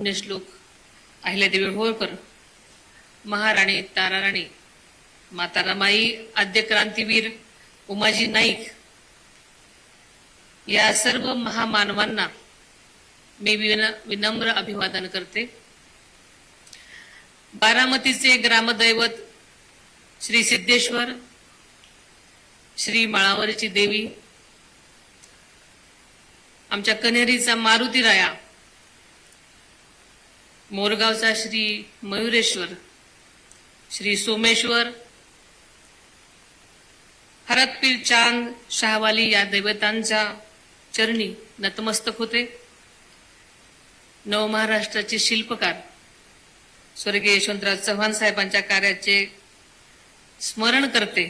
पुण्यश्लोक अहिल्यादेवी होळकर, महाराणी ताराराणी, माता रमाई, आद्य क्रांतीवीर उमाजी नाईक या सर्व महामानवांना मी विनम्र अभिवादन करते। बारामतीचे ग्रामदैवत श्री सिद्धेश्वर, श्री माळावरची देवी, आमच्या कन्हेरीचा मारुतीराया, मोरगावचा श्री मयुरेश्वर, श्री सोमेश्वर, हरतपीर चांद शाहवाली या दैवतांच्या चरणी नतमस्तक होते। नवमहाराष्ट्राचे शिल्पकार स्वर्गीय यशवंतराव चव्हाण साहेबांच्या कार्याचे स्मरण करते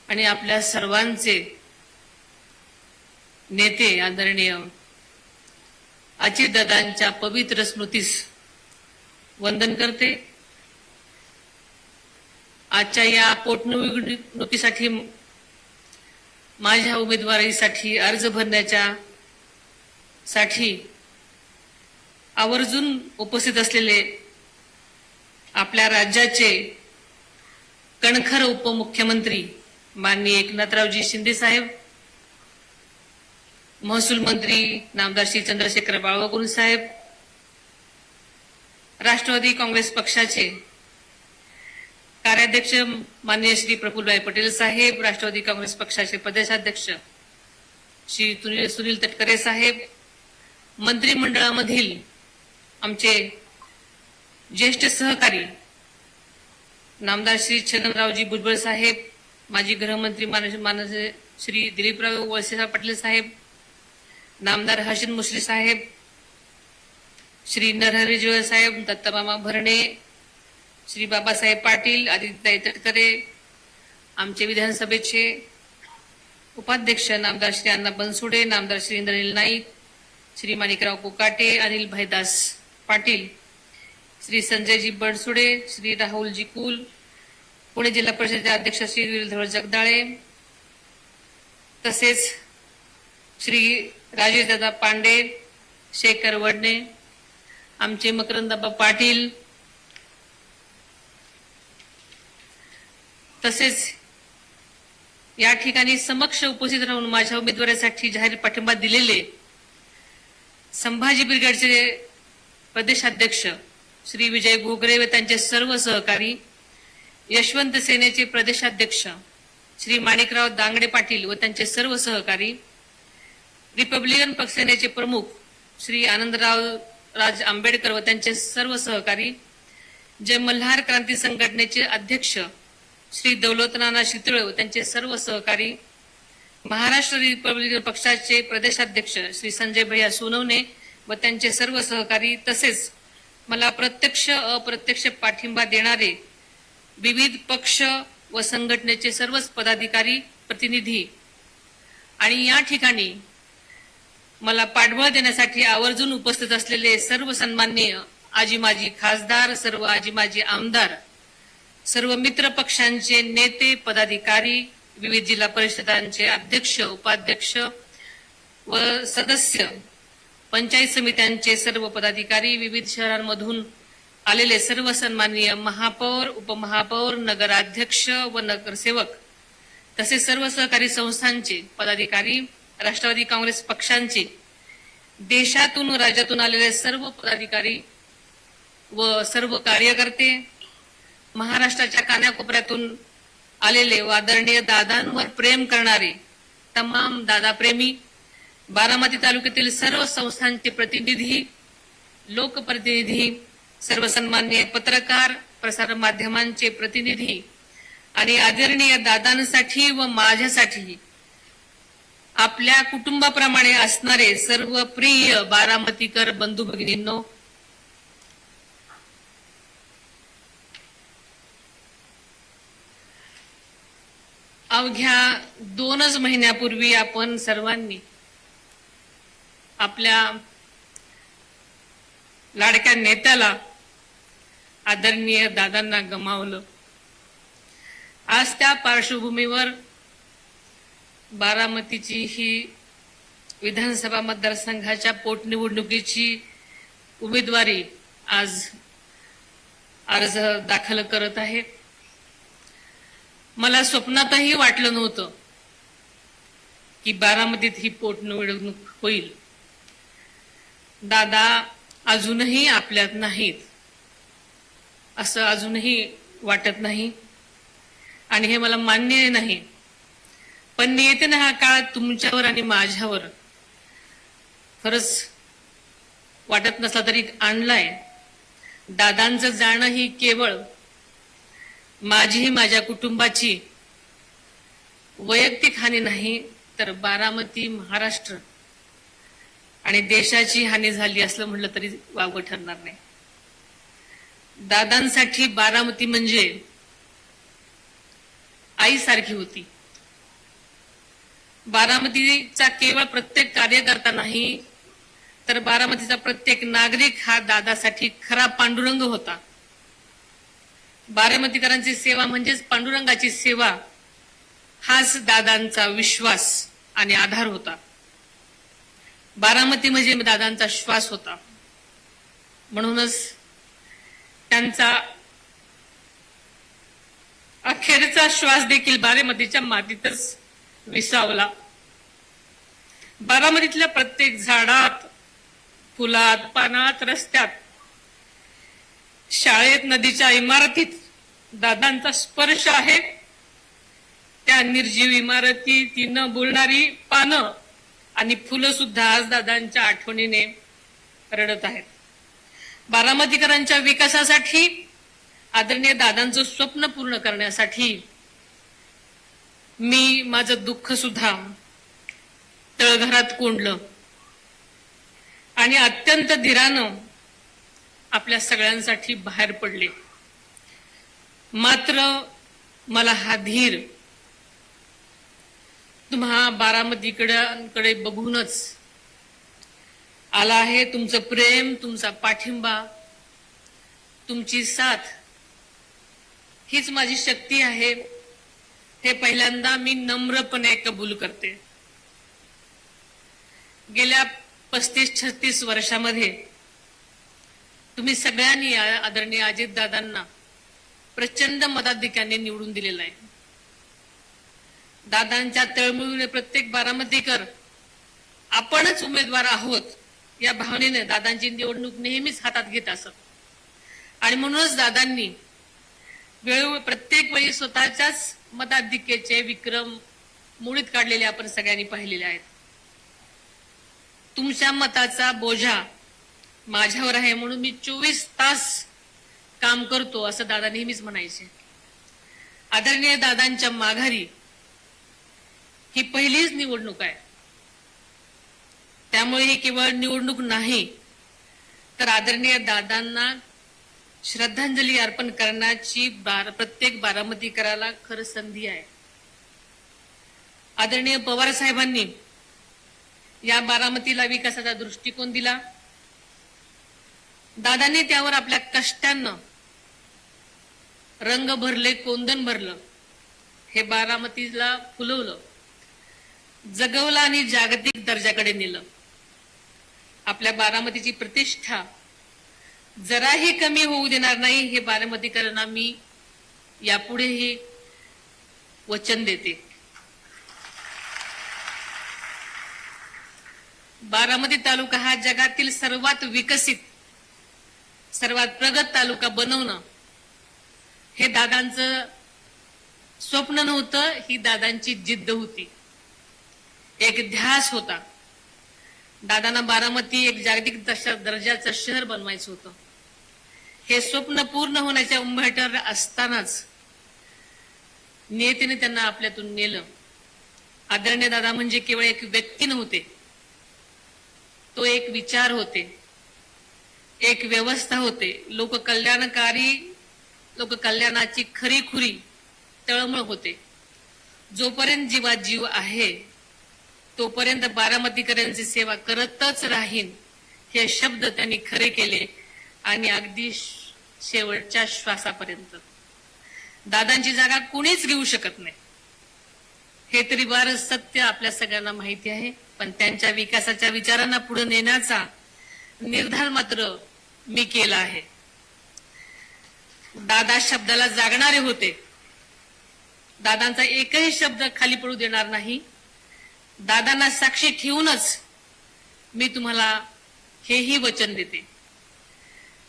आणि आपल्या सर्वांचे नेते आदरणीय अजितदादांच्या पवित्र स्मृतीस वंदन करते। आजच्या या पोटनिवडणुकीसाठी माझ्या उमेदवारीसाठी अर्ज भरण्याच्या साठी आवर्जून उपस्थित असलेले आपल्या राज्याचे कणखर उपमुख्यमंत्री माननीय एकनाथरावजी शिंदे साहेब, महसूल मंत्री नामदार श्री चंद्रशेखर बावनकुळे साहेब, राष्ट्रवादी काँग्रेस पक्षाचे कार्याध्यक्ष माननीय श्री प्रफुल्लभाई पटेल साहेब, राष्ट्रवादी काँग्रेस पक्षाचे प्रदेशाध्यक्ष श्री सुनील तटकरे साहेब, मंत्रिमंडळामधील आमचे ज्येष्ठ सहकारी नामदार श्री छगनरावजी भुजबळ साहेब, माजी गृहमंत्री माननीय श्री दिलीपराव वळसे पाटील साहेब, नामदार हसन मुश्रीफ साहेब, श्री नरहरी जोळे साहेब, दत्तमामा भरणे, श्री बाबासाहेब पाटील, आदित्यताई तटकरे, आमचे विधानसभेचे उपाध्यक्ष नामदार श्री अण्णा बनसोडे, नामदार श्री इंद्रनील नाईक, श्री माणिकराव कोकाटे, अनिल भाईदास पाटील, श्री संजयजी बनसोडे, श्री राहुलजी कुल, पुणे जिल्हा परिषदेचे अध्यक्ष श्री विरधर जगदाळे, तसेच श्री राजेशदादा पांडे, शेखर वडणे, आमचे मकरंदाबा पाटील, तसेच या ठिकाणी समक्ष उपस्थित राहून माझ्या उमेदवारीसाठी जाहीर पाठिंबा दिलेले संभाजी ब्रिगेडचे प्रदेशाध्यक्ष श्री विजय घोगरे व त्यांचे सर्व सहकारी, यशवंत सेनेचे प्रदेशाध्यक्ष श्री माणिकराव दांगडे पाटील व त्यांचे सर्व सहकारी, रिपब्लिकन पक्षसेनेचे प्रमुख श्री आनंदराव राज आंबेडकर व त्यांचे सर्व सहकारी, जय मल्हार क्रांती संघटनेचे अध्यक्ष श्री दौलतनाना शितळे व त्यांचे सर्व सहकारी, महाराष्ट्र रिपब्लिकन पक्षाचे प्रदेशाध्यक्ष श्री संजय भैया सोनवणे व त्यांचे सर्व सहकारी, तसेच मला प्रत्यक्ष अप्रत्यक्ष पाठिंबा देणारे विविध पक्ष व संघटनेचे सर्वच पदाधिकारी प्रतिनिधी आणि या ठिकाणी मला पाठबळ देण्यासाठी आवर्जून उपस्थित असलेले सर्व सन्माननीय आजी माजी खासदार, सर्व आजी माजी आमदार, सर्व मित्र पक्षांचे नेते पदाधिकारी, विविध जिल्हा परिषदांचे अध्यक्ष उपाध्यक्ष व सदस्य, पंचायत समित्यांचे सर्व पदाधिकारी, विविध शहरांमधून आलेले सर्व सन्माननीय महापौर, उपमहापौर, नगराध्यक्ष व नगरसेवक, तसेच सर्व सहकारी संस्थांचे पदाधिकारी, राष्ट्रवादी काँग्रेस पक्षांचे देशातून राज्यातून आलेले सर्व पदाधिकारी व सर्व कार्यकर्ते, महाराष्ट्राच्या कानाकोपऱ्यातून आलेले व आदरणीय दादांवर प्रेम करणारे तमाम दादाप्रेमी, बारामती तालुक्यातील सर्व संस्थांचे प्रतिनिधी, लोकप्रतिनिधी, सर्व सन्माननीय पत्रकार, प्रसार माध्यमांचे प्रतिनिधी आणि आदरणीय दादांसाठी व माझ्यासाठी आपल्या कुटुंबाप्रमाणे असणारे सर्व प्रिय बारामतीकर बंधू भगिनींनो, अवघ्या 2च महिन्यापूर्वी आपण सर्वांनी आपल्या लाडक्या नेत्याला आदरणीय दादांना गमावलं। आज त्या पार्श्वभूमीवर बारामतीची ही विधानसभा मतदारसंघाच्या पोटनिवडणुकीची उमेदवारी आज अर्ज दाखल करत आहे. मला स्वप्नातही वाटलं नव्हतं की बारामतीत ही पोटनिवडणूक होईल. दादा अजूनही आपल्यात नाहीत असं अजूनही वाटत नाही आणि हे मला मान्य नाही. पण नियतीने हा काळ तुमच्यावर आणि माझ्यावर खरंच वाटत नसला तरी आणलाय. दादांचं जाणं ही केवळ माझीही माझ्या कुटुंबाची वैयक्तिक हानी नाही, तर बारामती, महाराष्ट्र आणि देशाची हानी झाली असलं म्हटलं तरी वावगं ठरणार नाही. दादांसाठी बारामती म्हणजे आईसारखी होती. बारामतीचा केवळ प्रत्येक कार्यकर्ता नाही, तर बारामतीचा प्रत्येक नागरिक हा दादासाठी खरा पांडुरंग होता. बारामतीकरांची सेवा म्हणजेच पांडुरंगाची सेवा, हाच दादांचा विश्वास आणि आधार होता. बारामती म्हणजे दादांचा श्वास होता. म्हणूनच त्यांचा अखेरचा श्वास देखील बारामतीच्या मातीतच विसावला. बारामतीतल्या प्रत्येक झाडात, फुलात, पानात, रस्त्यात, शाळेत, नदीच्या इमारतीत दादांचा स्पर्श आहे. त्या निर्जीव इमारती, ती न बोलणारी पानं आणि फुलं सुद्धा आज दादांच्या आठवणीने रडत आहेत. बारामतीकरांच्या विकासासाठी, आदरणीय दादांचं स्वप्न पूर्ण करण्यासाठी मी माझं दुःख सुद्धा तळघरात कोंडलं आणि अत्यंत धीरानं आपल्या सगळ्यांसाठी बाहेर पडले. मात्र मला हा धीर तुम्हा बारामतीकडे बघूनच आला आहे. तुमचं प्रेम, तुमचा पाठिंबा, तुमची साथ हीच माझी शक्ती आहे, हे पहिल्यांदा मी नम्रपणे कबूल करते. गेल्या 35-36 वर्षामध्ये तुम्ही सगळ्यांनी आदरणीय अजितदादांना प्रचंड मताधिक्याने निवडून दिलेला आहे. दादांच्या तळमळीने प्रत्येक बारामतीकर आपणच उमेदवार आहोत या भावनेने दादांची निवडणूक नेहमीच हातात घेत असत. आणि म्हणूनच दादांनी वेळोवेळी प्रत्येक वेळी स्वतःच्याच मताधिक्याचे विक्रम मोडीत काढलेले आपण सगळ्यांनी पाहिलेले आहेत. तुमच्या मताचा बोजा माझ्यावर आहे म्हणून मी 24 तास काम करतो असं दादा नेहमीच म्हणायचे. आदरणीय दादांच्या माघारी ही पहिलीच निवडणूक आहे. त्यामुळे ही केवळ निवडणूक नाही, तर आदरणीय दादांना श्रद्धांजली अर्पण करण्याची प्रत्येक बारामतीकराला खरं संधी आहे. आदरणीय पवार साहेबांनी या बारामतीला विकासाचा दृष्टिकोन दिला. दादांनी त्यावर आपल्या कष्टानं रंग भरले, कोंदण भरलं, हे बारामतीला फुलवलं, जगवलं आणि जागतिक दर्जाकडे नेलं. आपल्या बारामतीची प्रतिष्ठा जराही कमी होऊ देणार नाही, हे बारामतीकरांना मी यापुढेही वचन देते. बारामती तालुका हा जगातील सर्वात विकसित, सर्वात प्रगत तालुका बनवणं हे दादांचं स्वप्न नव्हतं, ही दादांची जिद्द होती, एक ध्यास होता. दादांना बारामती एक जागतिक दर्जाचं शहर बनवायचं होतं. हे स्वप्न पूर्ण होण्याच्या उंबरठ्यावर असतानाच नियतीने त्यांना आपल्यातून नेलं. आदरणीय दादा म्हणजे केवळ एक व्यक्ती नव्हते, तो एक विचार होते, एक व्यवस्था होते, लोककल्याणकारी, लोककल्याणाची खरीखुरी तळमळ होते. जोपर्यंत जीवात जीव आहे तोपर्यंत बारामतीकरांची सेवा करतच राहीन, हे शब्द त्यांनी खरे केले आणि अगदी शेवटच्या श्वासापर्यंत. दादांची जागा कुणीच घेऊ शकत नाही. हे तरी बारच सत्य आपल्या सगळ्यांना माहिती आहे, पण त्यांच्या विकासाच्या विचारांना पुढे नेण्याचा निर्धार मात्र मी केला आहे. दादा शब्दाला जागणारे होते. दादांचा एकही शब्द खाली पडू देणार नाही. दादांना साक्षी ठेवूनच मी तुम्हाला हेही वचन देते.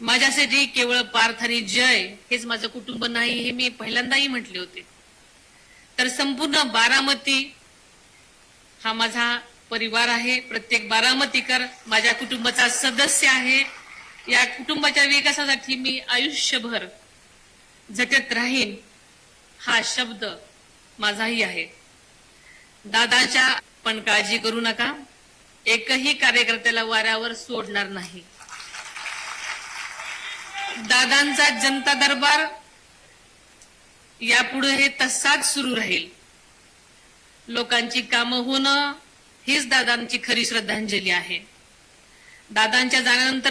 माझ्यासाठी केवळ पार्थ आणि जय हेच माझं कुटुंब नाही, हे मी पहिल्यांदाही म्हटले होते. तर संपूर्ण बारामती हा माझा परिवार आहे. प्रत्येक बारामतीकर माझ्या कुटुंबाचा सदस्य आहे. या कुटुंबाच्या विकासासाठी मी आयुष्यभर झटत राहीन हा शब्द माझाही आहे. दादाच्या पण काळजी करू नका, एकही कार्यकर्त्याला वाऱ्यावर सोडणार नाही. दादांचा जनता दरबार यापुढे हे तसाच सुरू राहील. लोकांची कामं होणं हीच दादांची खरी श्रद्धांजली आहे. दादांच्या जाण्यानंतर